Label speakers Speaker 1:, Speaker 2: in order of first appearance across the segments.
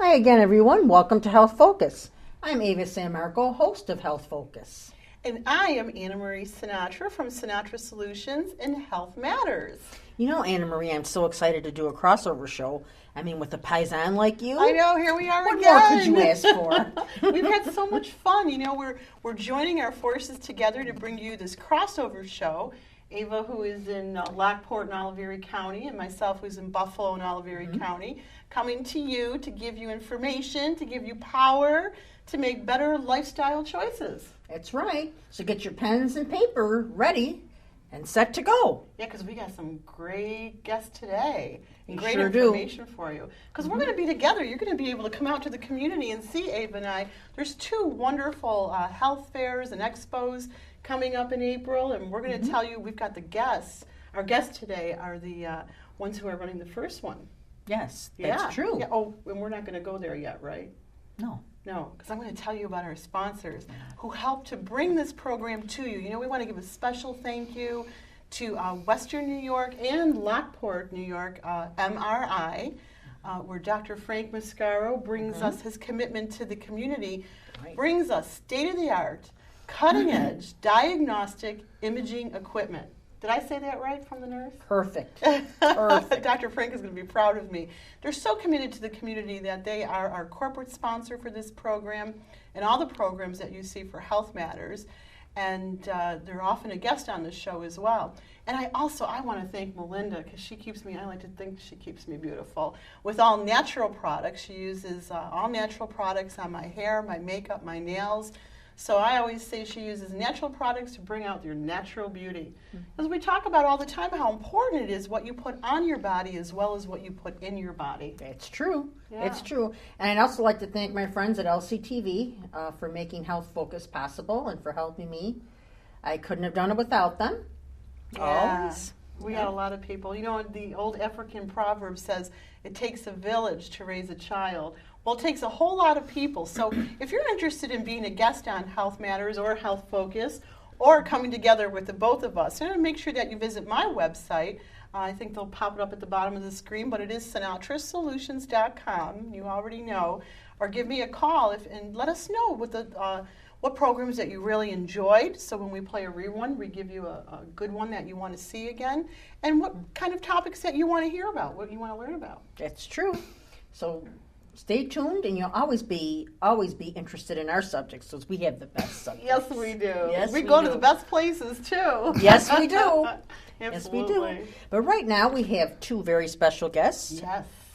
Speaker 1: Hi again, everyone. Welcome to Health Focus. I'm Ava San Marco, host of Health Focus.
Speaker 2: And I am Anna Marie Sinatra from Sinatra Solutions and Health Matters.
Speaker 1: You know, Anna Marie, I'm so excited to do a crossover show. I mean, with a paisan like you.
Speaker 2: I know, here we are
Speaker 1: what
Speaker 2: again.
Speaker 1: What more could you ask for?
Speaker 2: We've had so much fun. You know, we're joining our forces together to bring you this crossover show. Ava, who is in Lockport and Oliveri County, and myself, who's in Buffalo and Oliveri County, coming to you to give you information, to give you power, to make better lifestyle choices.
Speaker 1: That's right. So get your pens and paper ready and set to go.
Speaker 2: Yeah, because we got some great guests today and
Speaker 1: We
Speaker 2: great
Speaker 1: sure
Speaker 2: information for you. Because we're going to be together. You're going to be able to come out to the community and see Ava and I. There's two wonderful health fairs and expos coming up in April, and we're going to tell you, we've got the guests. Our guests today are the ones who are running the first one.
Speaker 1: Yes, that's true.
Speaker 2: Yeah. Oh, and we're not going to go there yet, right?
Speaker 1: No.
Speaker 2: No, because I'm going to tell you about our sponsors who help to bring this program to you. You know, we want to give a special thank you to Western New York and Lockport, New York, MRI, where Dr. Frank Mascaro brings us his commitment to the community, brings us state-of-the-art, cutting-edge diagnostic imaging equipment. Did I say that right from the nurse?
Speaker 1: Perfect. Perfect.
Speaker 2: Dr. Frank is going to be proud of me. They're so committed to the community that they are our corporate sponsor for this program and all the programs that you see for Health Matters. And they're often a guest on the show as well. And I want to thank Melinda, because she keeps me, I like to think she keeps me beautiful, with all natural products. She uses all natural products on my hair, my makeup, my nails. So I always say she uses natural products to bring out your natural beauty. Because we talk about all the time how important it is what you put on your body as well as what you put in your body.
Speaker 1: It's true.
Speaker 2: Yeah.
Speaker 1: It's true. And I'd also like to thank my friends at LCTV for making Health Focus possible and for helping me. I couldn't have done it without them.
Speaker 2: Yeah.
Speaker 1: Always.
Speaker 2: We got a lot of people. You know, the old African proverb says, it takes a village to raise a child. Well, it takes a whole lot of people. So if you're interested in being a guest on Health Matters or Health Focus or coming together with the both of us, make sure that you visit my website. I think they'll pop it up at the bottom of the screen, but it is sinatrasolutions.com. You already know. Or give me a call and let us know what programs that you really enjoyed. So when we play a rerun, we give you a good one that you want to see again. And what kind of topics that you want to hear about, what you want to learn about.
Speaker 1: That's true. So stay tuned, and you'll always be interested in our subjects, because we have the best subjects.
Speaker 2: Yes, we do.
Speaker 1: Yes,
Speaker 2: we go to the best places, too.
Speaker 1: Yes, we do.
Speaker 2: Yes,
Speaker 1: we do. But right now, we have two very special guests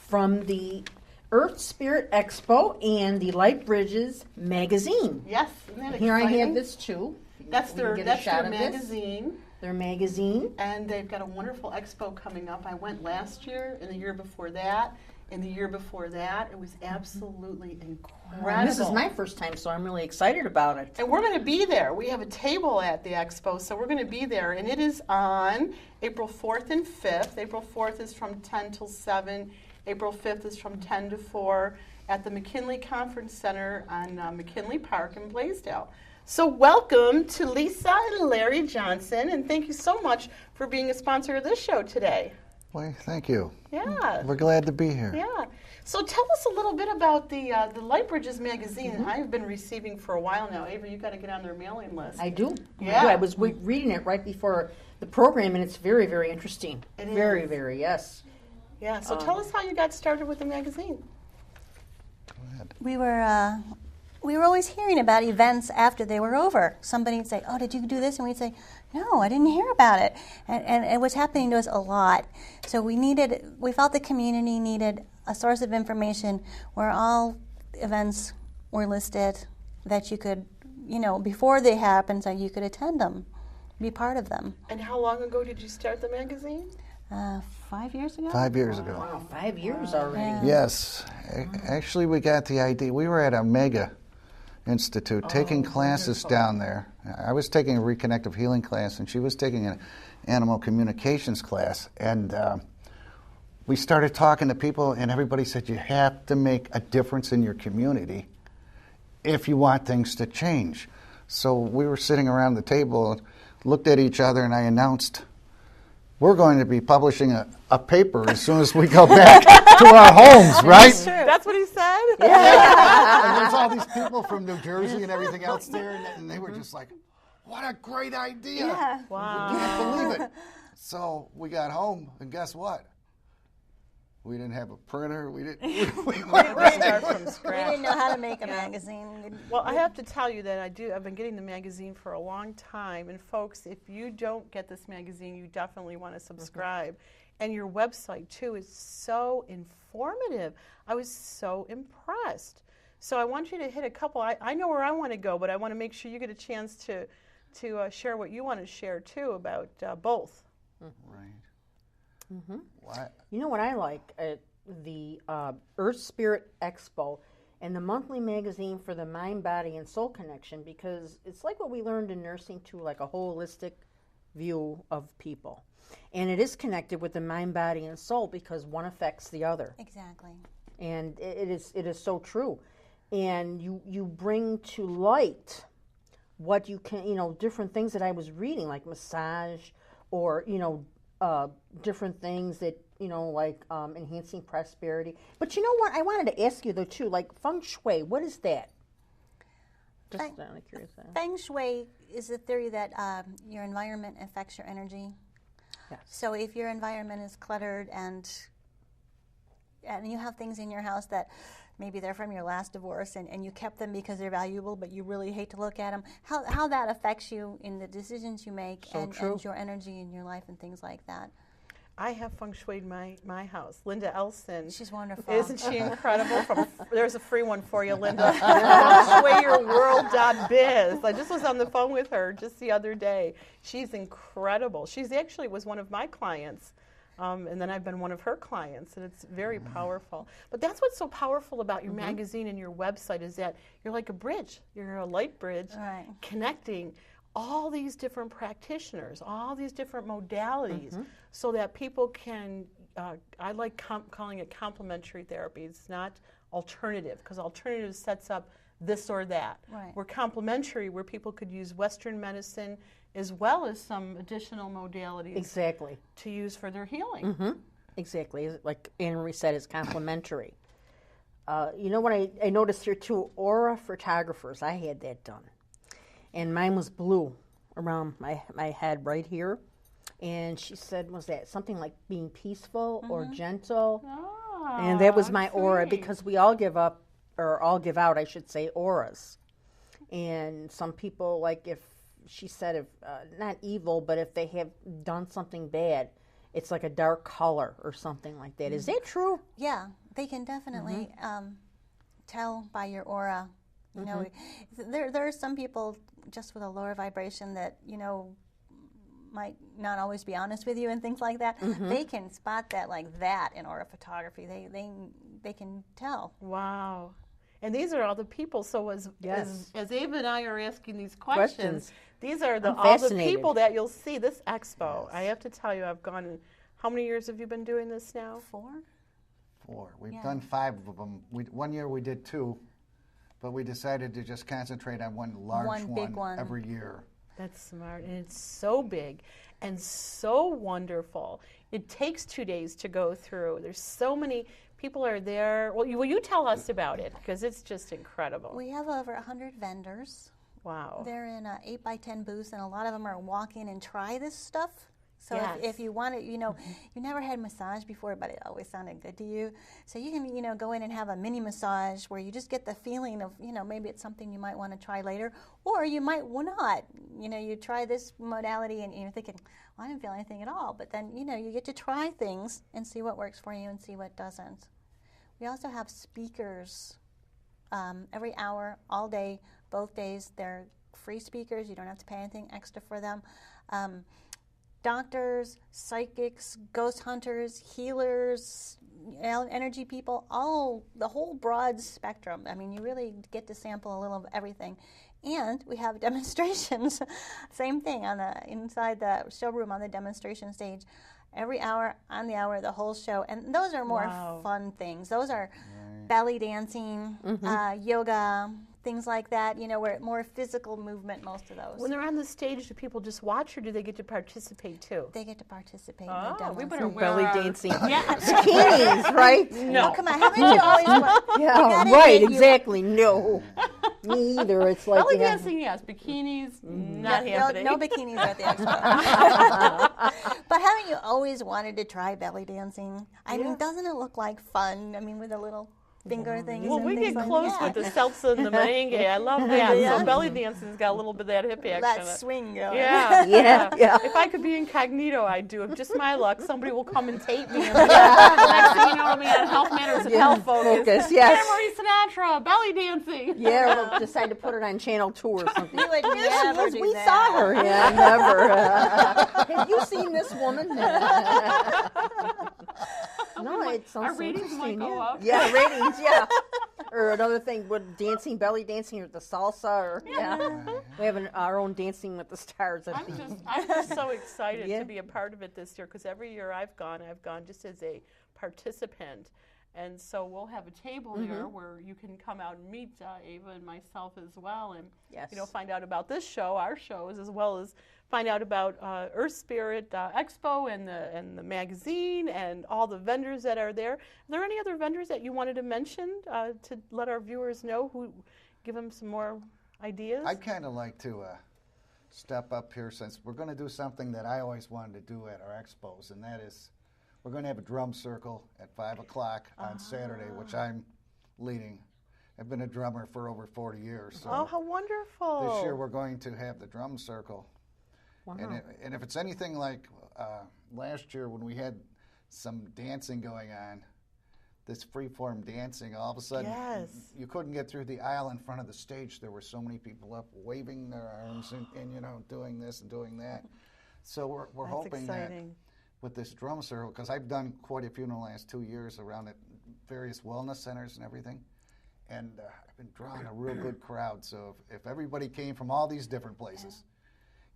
Speaker 1: from the Earth Spirit Expo and the Light Bridges magazine.
Speaker 2: Yes, isn't that
Speaker 1: Here
Speaker 2: exciting?
Speaker 1: I have this, too.
Speaker 2: That's their magazine.
Speaker 1: Their magazine.
Speaker 2: And they've got a wonderful expo coming up. I went last year and the year before that. And the year before that, it was absolutely incredible.
Speaker 1: This is my first time, so I'm really excited about it.
Speaker 2: And we're going to be there. We have a table at the expo, so we're going to be there. And it is on April 4th and 5th. April 4th is from 10 till 7. April 5th is from 10 to 4 at the McKinley Conference Center on McKinley Park in Blaisdell. So welcome to Lisa and Larry Johnson, and thank you so much for being a sponsor of this show today.
Speaker 3: Well, thank you.
Speaker 2: Yeah.
Speaker 3: We're glad to be here.
Speaker 2: Yeah. So tell us a little bit about the Light Bridges magazine. I've been receiving for a while now. Ava, you got to get on their mailing list.
Speaker 1: I do.
Speaker 2: Yeah.
Speaker 1: I was reading it right before the program, and it's very, very interesting.
Speaker 2: It
Speaker 1: very,
Speaker 2: is.
Speaker 1: very, yes.
Speaker 2: Yeah. So tell us how you got started with the magazine.
Speaker 3: Go ahead.
Speaker 4: We were always hearing about events after they were over. Somebody would say, "Oh, did you do this?" And we'd say, "No, I didn't hear about it." And it was happening to us a lot. So we felt the community needed a source of information where all events were listed that you could, before they happened, so you could attend them, be part of them.
Speaker 2: And how long ago did you start the magazine?
Speaker 4: 5 years ago?
Speaker 3: 5 years ago.
Speaker 1: Wow, 5 years already.
Speaker 4: Yeah.
Speaker 3: Yes. Actually, we got the idea. We were at Omega Institute taking classes down there. I was taking a reconnective healing class, and she was taking an animal communications class. And we started talking to people, and everybody said, you have to make a difference in your community if you want things to change. So we were sitting around the table, looked at each other, and I announced, we're going to be publishing a paper as soon as we go back to our homes, right?
Speaker 2: That's what he said?
Speaker 3: And there's all these people from New Jersey and everything else there, and they were just like, what a great idea.
Speaker 4: Yeah.
Speaker 2: Wow.
Speaker 3: You can't believe it. So we got home, and guess what? We didn't have a printer. We didn't
Speaker 2: Start from
Speaker 4: We
Speaker 2: scratch.
Speaker 4: didn't know how to make a magazine.
Speaker 2: Well, I have to tell you that I've been getting the magazine for a long time. And folks, if you don't get this magazine, you definitely want to subscribe. And your website, too, is so informative. I was so impressed. So I want you to hit a couple. I know where I want to go, but I want to make sure you get a chance to share what you want to share, too, about both.
Speaker 3: Right.
Speaker 1: Mm-hmm.
Speaker 3: What?
Speaker 1: You know what I like? The Earth Spirit Expo and the monthly magazine for the mind, body, and soul connection, because it's like what we learned in nursing too, like a holistic view of people. And it is connected with the mind, body, and soul because one affects the other.
Speaker 4: Exactly.
Speaker 1: And it is so true. And you bring to light what you can, different things that I was reading, like massage or, different things that, like enhancing prosperity. But you know what? I wanted to ask you, though, too, like feng shui, what is that? Just out of curiosity.
Speaker 4: Feng Shui is the theory that your environment affects your energy.
Speaker 1: Yes.
Speaker 4: So if your environment is cluttered and you have things in your house that maybe they're from your last divorce and you kept them because they're valuable, but you really hate to look at them, how that affects you in the decisions you make and your energy in your life and things like that.
Speaker 2: I have feng shuied my house. Linda Elson.
Speaker 4: She's wonderful.
Speaker 2: Isn't she incredible? There's a free one for you, Linda. FengShuiYourWorld.biz. I just was on the phone with her just the other day. She's incredible. She's actually was one of my clients. And then I've been one of her clients, and it's very powerful. But that's what's so powerful about your magazine and your website is that you're like a bridge. You're a light bridge connecting all these different practitioners, all these different modalities, so that people can, I like calling it complementary therapy. It's not alternative, because alternative sets up this or that.
Speaker 4: Right.
Speaker 2: We're complementary, where people could use Western medicine as well as some additional modalities to use for their healing.
Speaker 1: Exactly. Like Anne Marie said, it's complementary. You know what I noticed here too? Aura photographers. I had that done. And mine was blue around my head right here. And she said, was that something like being peaceful or gentle?
Speaker 2: Oh,
Speaker 1: and that was my aura, because we all give up, or all give out, I should say, auras. And some people, like if she said, if not evil, but if they have done something bad, it's like a dark color or something like that. Is that true?
Speaker 4: Yeah, they can definitely tell by your aura. You know, there are some people just with a lower vibration that, might not always be honest with you and things like that. They can spot that like that in aura photography. They can tell.
Speaker 2: Wow. And these are all the people. So as Ava and I are asking these questions. These are all the people that you'll see this expo. I have to tell you, I've gone. How many years have you been doing this now?
Speaker 4: 4.
Speaker 3: We've done 5 of them. One year we did 2, but we decided to just concentrate on one
Speaker 4: big one
Speaker 3: every year.
Speaker 2: That's smart, and it's so big and so wonderful. It takes 2 days to go through. There's so many people are there. Well, you tell us about it, because it's just incredible.
Speaker 4: We have over 100 vendors.
Speaker 2: Wow.
Speaker 4: They're in 8x10 booths, and a lot of them are walk in and try this stuff. So if you want it, you never had massage before, but it always sounded good to you. So you can, go in and have a mini massage where you just get the feeling of, maybe it's something you might want to try later, or you might not. You try this modality and you're thinking, well, I didn't feel anything at all. But then, you get to try things and see what works for you and see what doesn't. We also have speakers every hour, all day, both days. They're free speakers. You don't have to pay anything extra for them. Doctors, psychics, ghost hunters, healers, energy people, the whole broad spectrum. I mean, you really get to sample a little of everything. And we have demonstrations, same thing, inside the showroom on the demonstration stage. Every hour, on the hour, the whole show. And those are more fun things. Those are belly dancing, yoga, things like that, you know, where more physical movement, most of those.
Speaker 5: When they're on the stage, do people just watch or do they get to participate too?
Speaker 4: They get to participate in the
Speaker 5: Oh,
Speaker 4: demos.
Speaker 5: we better wear
Speaker 1: Belly
Speaker 5: our-
Speaker 1: dancing.
Speaker 5: Yeah.
Speaker 1: Bikinis, right?
Speaker 5: No.
Speaker 4: Oh, come on, haven't you always wanted?
Speaker 1: Yeah,
Speaker 4: gotta
Speaker 1: right,
Speaker 4: admit, you-
Speaker 1: exactly. No. Me either. It's like
Speaker 5: Belly
Speaker 1: you have-
Speaker 5: dancing, yes. Bikinis, not
Speaker 4: No,
Speaker 5: happening.
Speaker 4: no bikinis at the expo. But haven't you always wanted to try belly dancing? I mean, doesn't it look like fun? I mean, with the little finger things.
Speaker 5: Well,
Speaker 4: and
Speaker 5: we
Speaker 4: things
Speaker 5: get
Speaker 4: like
Speaker 5: close
Speaker 4: that.
Speaker 5: with the salsa and the merengue. I love that.
Speaker 4: Yeah.
Speaker 5: So belly dancing's got a little bit of that hippie action in
Speaker 4: That
Speaker 5: it.
Speaker 4: swing going.
Speaker 5: Yeah,
Speaker 1: Yeah.
Speaker 5: If I could be incognito, I'd do it. Just my luck. Somebody will come and tape me. And next thing you know, I'll be on Health Matters and Health Focus.
Speaker 1: yes.
Speaker 5: Anna Marie Sinatra, belly dancing.
Speaker 1: Yeah, we'll decide to put it on Channel 2 or something.
Speaker 4: You would
Speaker 1: Yes,
Speaker 4: never
Speaker 1: yes,
Speaker 4: do
Speaker 1: we
Speaker 4: that.
Speaker 1: saw her. Yeah, never. Have you seen this woman? No, it sounds
Speaker 5: Our
Speaker 1: so
Speaker 5: ratings might
Speaker 1: interesting.
Speaker 5: go
Speaker 1: Yeah.
Speaker 5: up.
Speaker 1: Yeah, ratings. Yeah. Or another thing, with dancing, belly dancing, or the salsa, or we have our own Dancing with the Stars.
Speaker 5: I'm just so excited
Speaker 1: Yeah.
Speaker 5: to be a part of it this year because every year I've gone just as a participant. And so we'll have a table there where you can come out and meet Ava and myself as well, and find out about this show, our shows, as well as find out about Earth Spirit Expo and the magazine and all the vendors that are there. Are there any other vendors that you wanted to mention to let our viewers know, give them some more ideas?
Speaker 3: I'd kind of like to step up here since we're going to do something that I always wanted to do at our expos, and that is we're going to have a drum circle at 5 o'clock on Saturday, which I'm leading. I've been a drummer for over 40 years. So
Speaker 5: Oh, how wonderful.
Speaker 3: this year we're going to have the drum circle.
Speaker 1: Wow.
Speaker 3: And if it's anything like last year when we had some dancing going on, this freeform dancing, all of a sudden
Speaker 5: Yes.
Speaker 3: you couldn't get through the aisle in front of the stage. There were so many people up waving their arms and doing this and doing that. So we're
Speaker 5: That's
Speaker 3: hoping
Speaker 5: exciting.
Speaker 3: that with this drum circle, because I've done quite a few in the last 2 years around at various wellness centers and everything, and I've been drawing a real good crowd. So if everybody came from all these different places,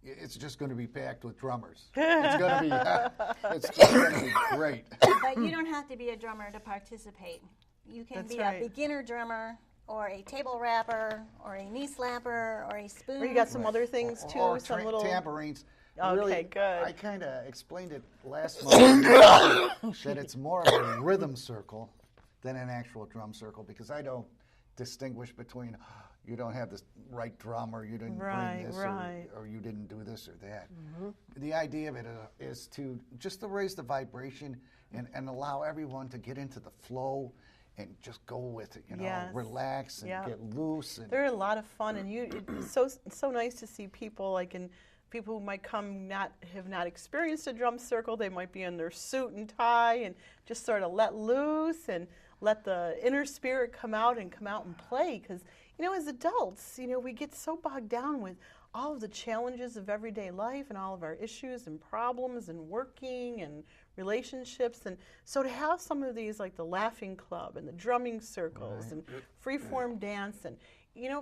Speaker 3: it's just going to be packed with drummers. It's going to be it's going to be great.
Speaker 4: But you don't have to be a drummer to participate. You can
Speaker 5: That's
Speaker 4: be
Speaker 5: right.
Speaker 4: a beginner drummer, or a table rapper, or a knee slapper, or a spoon.
Speaker 5: Or you got some other things too,
Speaker 3: Or
Speaker 5: some little.
Speaker 3: tambourines.
Speaker 5: Okay,
Speaker 3: Really,
Speaker 5: good.
Speaker 3: I kind of explained it last month that it's more of a rhythm circle than an actual drum circle, because I don't distinguish between you don't have the right drum, or you didn't
Speaker 5: Right,
Speaker 3: bring this,
Speaker 5: right.
Speaker 3: or you didn't do this or that. The idea of it is to just to raise the vibration and allow everyone to get into the flow and just go with it,
Speaker 5: Yes.
Speaker 3: relax and
Speaker 5: Yeah.
Speaker 3: get loose. And
Speaker 5: They're a lot of fun, and it's so nice to see people people who might have not experienced a drum circle. They might be in their suit and tie and just sort of let loose and let the inner spirit come out and play. Because as adults, we get so bogged down with all of the challenges of everyday life and all of our issues and problems and working and relationships. And so to have some of these, like the laughing club and the drumming circles and freeform dance, and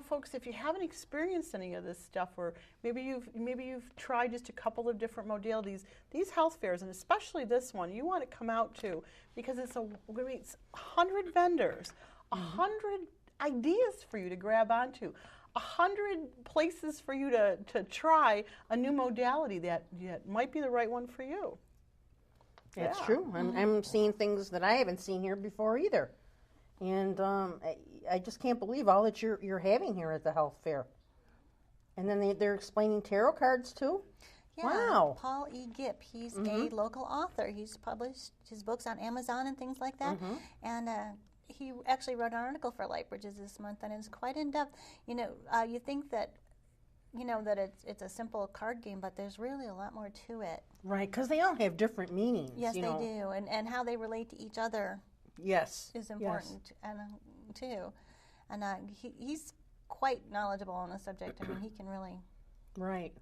Speaker 5: folks, if you haven't experienced any of this stuff, or maybe you've tried just a couple of different modalities, these health fairs, and especially this one, you want to come out to, because it's 100 vendors, 100 ideas for you to grab onto, 100 places for you to try a new modality that might be the right one for you.
Speaker 1: That's
Speaker 5: Yeah.
Speaker 1: true. I'm seeing things that I haven't seen here before either. And I just can't believe all that you're having here at the health fair. And then they're explaining tarot cards too?
Speaker 4: Yeah,
Speaker 1: Wow.
Speaker 4: Paul E. Gipp, he's a local author. He's published his books on Amazon and things like that. And he actually wrote an article for Lightbridges this month, and it's quite in-depth. You think that, that it's a simple card game, but there's really a lot more to it.
Speaker 1: Right, because they all have different meanings.
Speaker 4: Yes, they do. And how they relate to each other
Speaker 1: Yes.
Speaker 4: is important too. And he's quite knowledgeable on the subject. I mean, he can really...
Speaker 1: Right.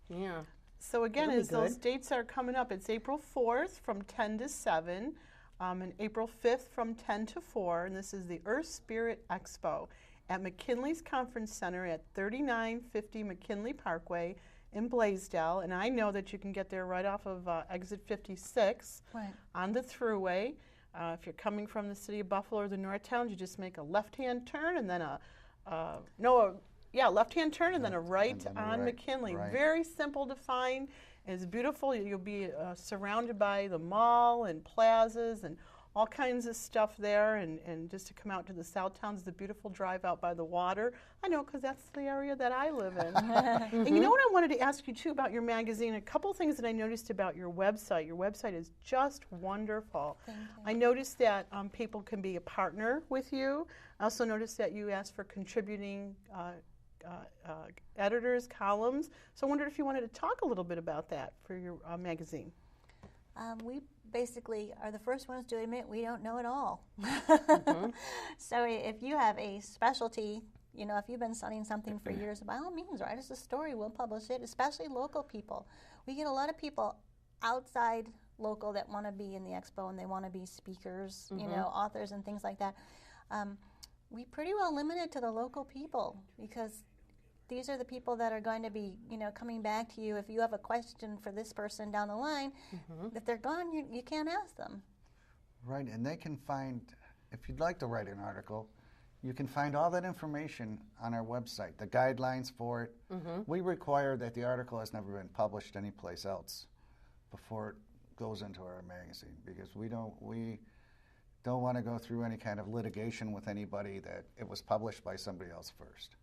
Speaker 1: Yeah.
Speaker 5: So again,
Speaker 1: That'll be
Speaker 5: as those
Speaker 1: good.
Speaker 5: dates are coming up, it's April 4th from 10 to 7, and April 5th from 10 to 4, and this is the Earth Spirit Expo at McKinley's Conference Center at 3950 McKinley Parkway in Blaisdell. And I know that you can get there right off of exit 56
Speaker 4: Right.
Speaker 5: on the thruway. If you're coming from the city of Buffalo or the North Towns, you just make a left-hand turn and then a left-hand turn and then a right
Speaker 3: and then a
Speaker 5: on
Speaker 3: right,
Speaker 5: McKinley.
Speaker 3: right.
Speaker 5: Very simple to find. It's beautiful. You'll be surrounded by the mall and plazas and all kinds of stuff there, and just to come out to the South Towns, the beautiful drive out by the water. I know, because that's the area that I live in. And you know what I wanted to ask you, too, about your magazine? A couple things that I noticed about your website. Your website is just wonderful.
Speaker 4: Thank you.
Speaker 5: I noticed that people can be a partner with you. I also noticed that you asked for contributing editors, columns. So I wondered if you wanted to talk a little bit about that for your magazine.
Speaker 4: We basically are the first ones to admit we don't know it all. So if you have a specialty, if you've been studying something for years, by all means, write us a story. We'll publish it, especially local people. We get a lot of people outside local that want to be in the expo and they want to be speakers, authors and things like that. We pretty well limit it to the local people because these are the people that are going to be, coming back to you. If you have a question for this person down the line, if they're gone, you can't ask them.
Speaker 3: Right, and they can find, if you'd like to write an article, you can find all that information on our website, the guidelines for it. We require that the article has never been published anyplace else before it goes into our magazine, because we don't want to go through any kind of litigation with anybody that it was published by somebody else first.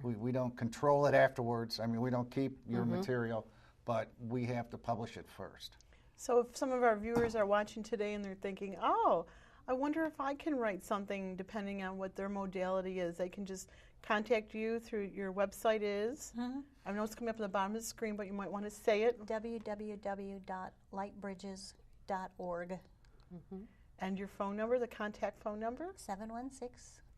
Speaker 3: We don't control it afterwards. I mean, we don't keep your material, but we have to publish it first.
Speaker 5: So if some of our viewers are watching today and they're thinking, oh, I wonder if I can write something depending on what their modality is, they can just contact you through your website is. I know it's coming up on the bottom of the screen, but you might want to say it.
Speaker 4: www.lightbridges.org.
Speaker 5: And your phone number, the contact phone number?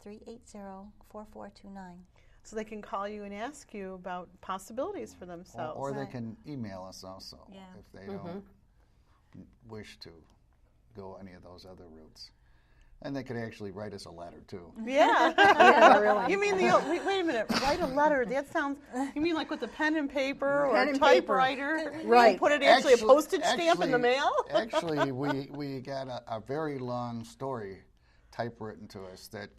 Speaker 4: 716-380-4429.
Speaker 5: So they can call you and ask you about possibilities for themselves.
Speaker 3: Or they can email us also if they don't wish to go any of those other routes. And they could actually write us a letter, too.
Speaker 5: Yeah.
Speaker 1: Yeah, really.
Speaker 5: You mean wait a minute, write a letter. That sounds, you mean like with a pen and paper
Speaker 1: Pen
Speaker 5: or
Speaker 1: and
Speaker 5: typewriter?
Speaker 1: Right.
Speaker 5: You put it actually a postage stamp in the mail?
Speaker 3: Actually, we got a very long story typewritten to us that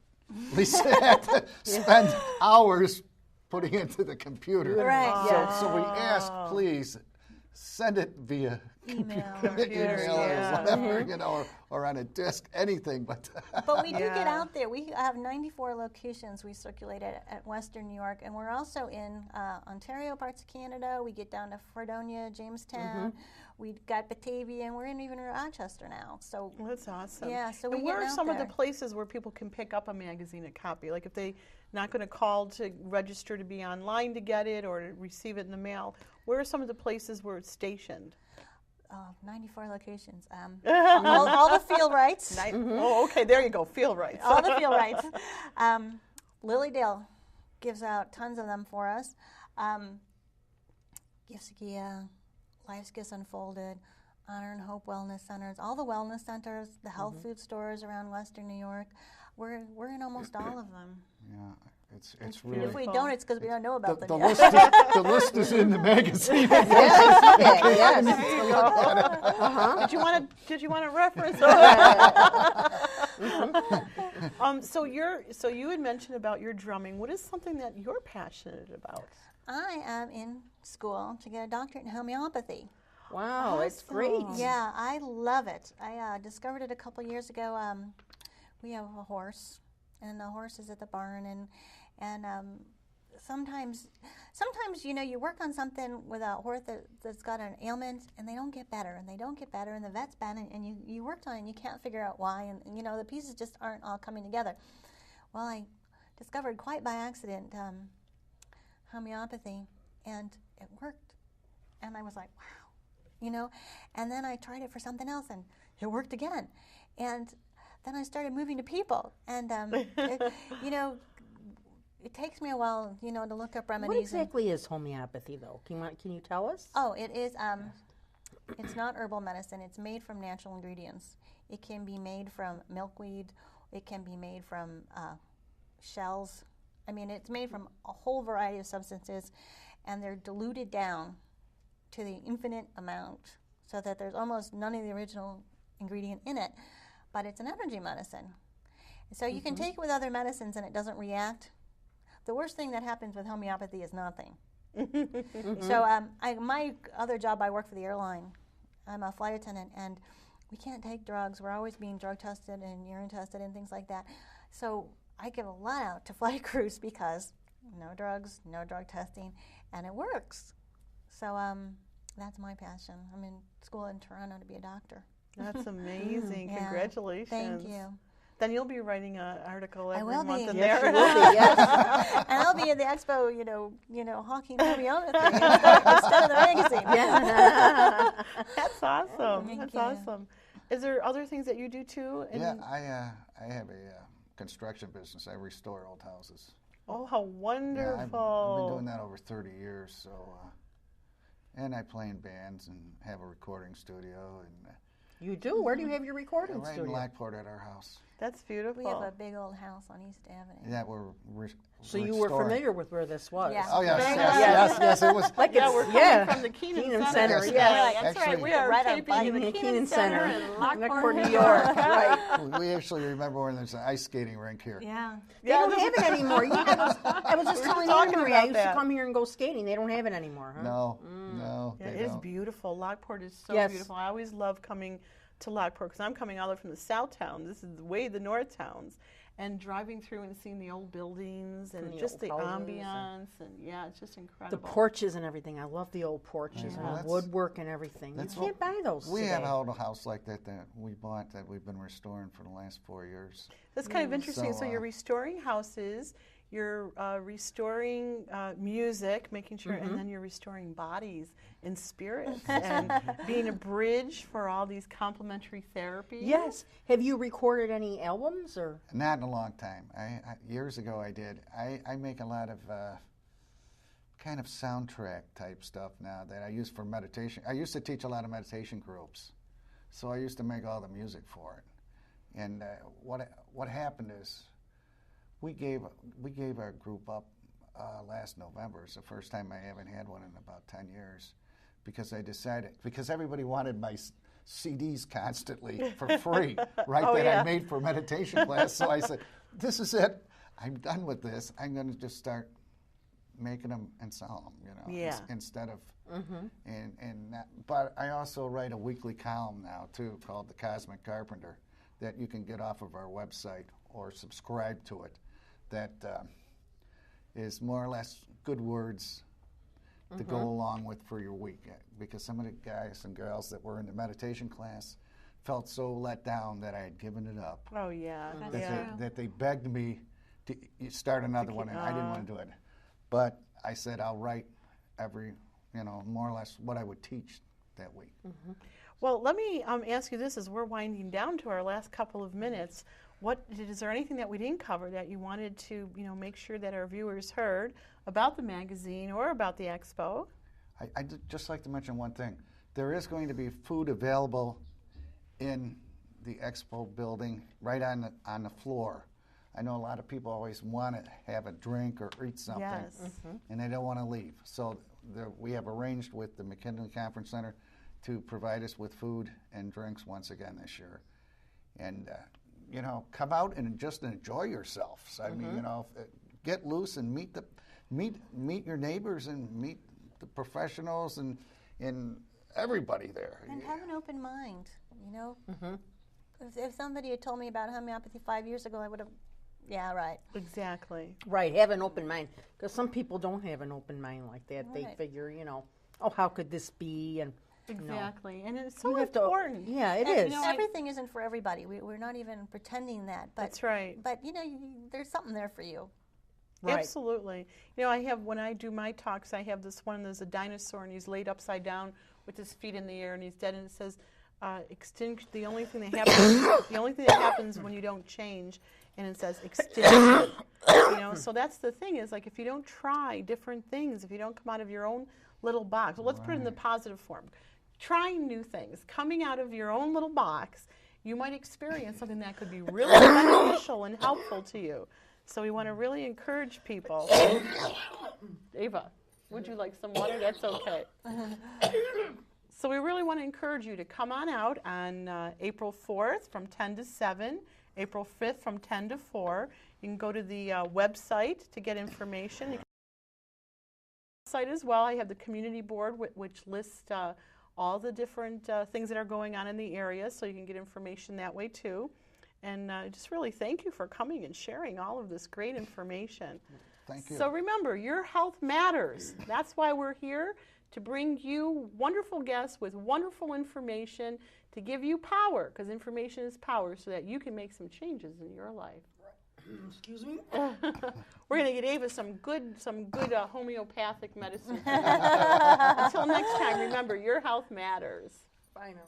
Speaker 3: Lisa had to spend hours putting into the computer.
Speaker 4: Right.
Speaker 3: So we ask, please, send it via
Speaker 4: Email.
Speaker 3: email or whatever, or on a disc, anything. But
Speaker 4: we do get out there. We have 94 locations we circulate at Western New York, and we're also in Ontario, parts of Canada. We get down to Fredonia, Jamestown. We've got Batavia, and we're in even Rochester now. So
Speaker 5: that's awesome.
Speaker 4: Yeah. So
Speaker 5: and where are some of the places where people can pick up a magazine, a copy? Like if they're not going to call to register to be online to get it or to receive it in the mail, where are some of the places where it's stationed?
Speaker 4: 94 locations. All the field rights.
Speaker 5: Oh, okay, there you go, field rights.
Speaker 4: All the field rights. Lilydale gives out tons of them for us. Gifts-A-Gia, Life's Gifts Unfolded, Honor and Hope Wellness Centers, all the wellness centers, the health food stores around Western New York. We're in almost all of them.
Speaker 3: yeah, it's
Speaker 4: And
Speaker 3: really.
Speaker 4: if we don't, it's because we don't know about them
Speaker 3: The
Speaker 4: yet.
Speaker 3: list is in the magazine.
Speaker 1: Yes.
Speaker 5: Did you want to reference? So you had mentioned about your drumming. What is something that you're passionate about?
Speaker 4: I am in school to get a doctorate in homeopathy.
Speaker 1: Wow, it's great.
Speaker 4: Yeah, I love it. I discovered it a couple years ago. We have a horse, and the horse is at the barn, and sometimes you work on something with a horse that's got an ailment, and they don't get better, and the vet's bad, and you worked on it, and you can't figure out why, and the pieces just aren't all coming together. Well, I discovered quite by accident homeopathy, and it worked, and I was like, wow, and then I tried it for something else, and it worked again, and then I started moving to people, and it takes me a while, to look up remedies.
Speaker 1: What exactly is homeopathy, though? Can you tell us?
Speaker 4: Oh, it is. It's not herbal medicine. It's made from natural ingredients. It can be made from milkweed. It can be made from shells. I mean, it's made from a whole variety of substances, and they're diluted down to the infinite amount so that there's almost none of the original ingredient in it, but it's an energy medicine. So you can take it with other medicines and it doesn't react the worst thing that happens with homeopathy is nothing. So my other job, I work for the airline. I'm a flight attendant, and we can't take drugs. We're always being drug tested and urine tested and things like that. So I give a lot out to flight crews because no drugs, no drug testing, and it works. So that's my passion. I'm in school in Toronto to be a doctor.
Speaker 5: That's amazing.
Speaker 4: Yeah.
Speaker 5: Congratulations.
Speaker 4: Thank you.
Speaker 5: Then you'll be writing an article every
Speaker 4: will
Speaker 5: month
Speaker 4: be.
Speaker 5: in
Speaker 1: Yes,
Speaker 5: there.
Speaker 1: you will be, yes.
Speaker 4: And I'll be in the expo, hawking homeopathy instead of the magazine.
Speaker 5: That's awesome.
Speaker 4: Thank
Speaker 5: That's
Speaker 4: you.
Speaker 5: awesome. Is there other things that you do too?
Speaker 3: Yeah, I have a construction business. I restore old houses.
Speaker 5: Oh, how
Speaker 3: Yeah,
Speaker 5: wonderful.
Speaker 3: I've been doing that over 30 years. So, and I play in bands and have a recording studio. And
Speaker 1: You do? Where do you have your recording
Speaker 3: right in
Speaker 1: studio?
Speaker 3: Lockport at our house.
Speaker 5: That's beautiful.
Speaker 4: We have a big old house on East Avenue.
Speaker 3: Yeah, we're
Speaker 1: So you were
Speaker 3: restoring.
Speaker 1: familiar with where this was?
Speaker 4: Yeah.
Speaker 3: Oh yes,
Speaker 4: Very
Speaker 3: yes. It was.
Speaker 1: Like
Speaker 5: Yeah,
Speaker 1: it's,
Speaker 5: we're coming
Speaker 1: yeah.
Speaker 5: from the Keenan
Speaker 1: Keenan
Speaker 5: Center.
Speaker 1: Center,
Speaker 5: Yeah,
Speaker 1: yes.
Speaker 5: that's right.
Speaker 3: Actually-
Speaker 5: We are
Speaker 4: Right on
Speaker 5: taping in the
Speaker 1: Keenan
Speaker 5: Keenan
Speaker 1: Center,
Speaker 5: Center in
Speaker 1: Lockport,
Speaker 5: Lockport,
Speaker 1: New York. Right.
Speaker 3: We actually remember when there's an ice skating rink here.
Speaker 4: Yeah.
Speaker 1: They don't have it anymore. I was just
Speaker 5: We were
Speaker 1: telling
Speaker 5: talking
Speaker 1: Anne Marie, I
Speaker 5: about
Speaker 1: used
Speaker 5: that.
Speaker 1: to come here and go skating. They don't have it anymore, huh?
Speaker 3: No, no,
Speaker 5: Yeah,
Speaker 3: they
Speaker 5: it is
Speaker 3: don't.
Speaker 5: beautiful. Lockport is so
Speaker 1: Yes.
Speaker 5: beautiful. I always love coming to Lockport because I'm coming all the way from the south town. This is way the north towns. And driving through and seeing the old buildings and
Speaker 1: And the
Speaker 5: just the
Speaker 1: old houses
Speaker 5: ambiance and yeah, it's just
Speaker 1: The
Speaker 5: incredible.
Speaker 1: porches and everything. I love the old porches
Speaker 3: Well,
Speaker 1: and
Speaker 3: that's-
Speaker 1: woodwork and everything. You
Speaker 3: that's
Speaker 1: can't
Speaker 3: what-
Speaker 1: buy those
Speaker 3: We
Speaker 1: today.
Speaker 3: have an old house like that we bought that we've been restoring for the last 4 years.
Speaker 5: That's kind of interesting. So,
Speaker 3: So,
Speaker 5: you're restoring houses, you're restoring music, making sure, and then you're restoring bodies and spirits and being a bridge for all these complementary therapies.
Speaker 1: Yes. Have you recorded any albums or?
Speaker 3: Not in a long time. Years ago I did. I make a lot of kind of soundtrack type stuff now that I use for meditation. I used to teach a lot of meditation groups, so I used to make all the music for it. And what happened is we gave our group up last November. It's the first time I haven't had one in about 10 years because I decided, because everybody wanted my CDs constantly for free, right,
Speaker 5: Oh,
Speaker 3: that
Speaker 5: yeah.
Speaker 3: I made for meditation class. So I said, this is it. I'm done with this. I'm going to just start making them and sell them,
Speaker 5: Yeah.
Speaker 3: instead of, but I also write a weekly column now too called The Cosmic Carpenter that you can get off of our website or subscribe to it. That is more or less good words to go along with for your week. Because some of the guys and girls that were in the meditation class felt so let down that I had given it up.
Speaker 5: Oh, yeah.
Speaker 4: That's
Speaker 5: yeah.
Speaker 4: true.
Speaker 3: That they begged me to start another one, and I didn't want to do it. But I said I'll write every, more or less what I would teach that week.
Speaker 5: Well, let me ask you this as we're winding down to our last couple of minutes. Is there anything that we didn't cover that you wanted to, make sure that our viewers heard about the magazine or about the expo?
Speaker 3: I'd just like to mention one thing. There is going to be food available in the expo building right on the floor. I know a lot of people always want to have a drink or eat something,
Speaker 5: Yes.
Speaker 3: and they don't want to leave. So we have arranged with the McKinley Conference Center to provide us with food and drinks once again this year. And, come out and just enjoy yourselves. I mean, get loose and meet your neighbors and meet the professionals and everybody there.
Speaker 4: And have an open mind, If somebody had told me about homeopathy 5 years ago, I would have, yeah, right.
Speaker 5: Exactly.
Speaker 1: Right, have an open mind. Because some people don't have an open mind like that. They
Speaker 4: Right.
Speaker 1: figure, oh, how could this be? And
Speaker 5: Exactly. And it's so
Speaker 1: you have to,
Speaker 5: important.
Speaker 1: yeah, it
Speaker 5: And,
Speaker 1: is.
Speaker 4: Everything isn't for everybody. We're not even pretending that. But,
Speaker 5: That's right.
Speaker 4: But, there's something there for you.
Speaker 1: Right.
Speaker 5: Absolutely. when I do my talks, I have this one, there's a dinosaur and he's laid upside down with his feet in the air and he's dead, and it says, extinction, the only thing that happens when you don't change, and it says extinction. So that's the thing is, like, if you don't try different things, if you don't come out of your own little box, well, let's put it in the positive form. Trying new things, coming out of your own little box, you might experience something that could be really beneficial and helpful to you. So we want to really encourage people. Ava, would you like some water? That's okay. So we really want to encourage you to come on out on April 4th from 10 to 7 April 5th from 10 to 4. You can go to the website to get information. You can site as well. I have the community board which lists all the different things that are going on in the area, so you can get information that way too. And just really thank you for coming and sharing all of this great information.
Speaker 3: Thank you.
Speaker 5: So remember, your health matters. That's why we're here, to bring you wonderful guests with wonderful information to give you power, because information is power, so that you can make some changes in your life.
Speaker 1: Excuse me?
Speaker 5: We're going to get Ava some good homeopathic medicine. Until next time, remember, your health matters.
Speaker 1: Bye now.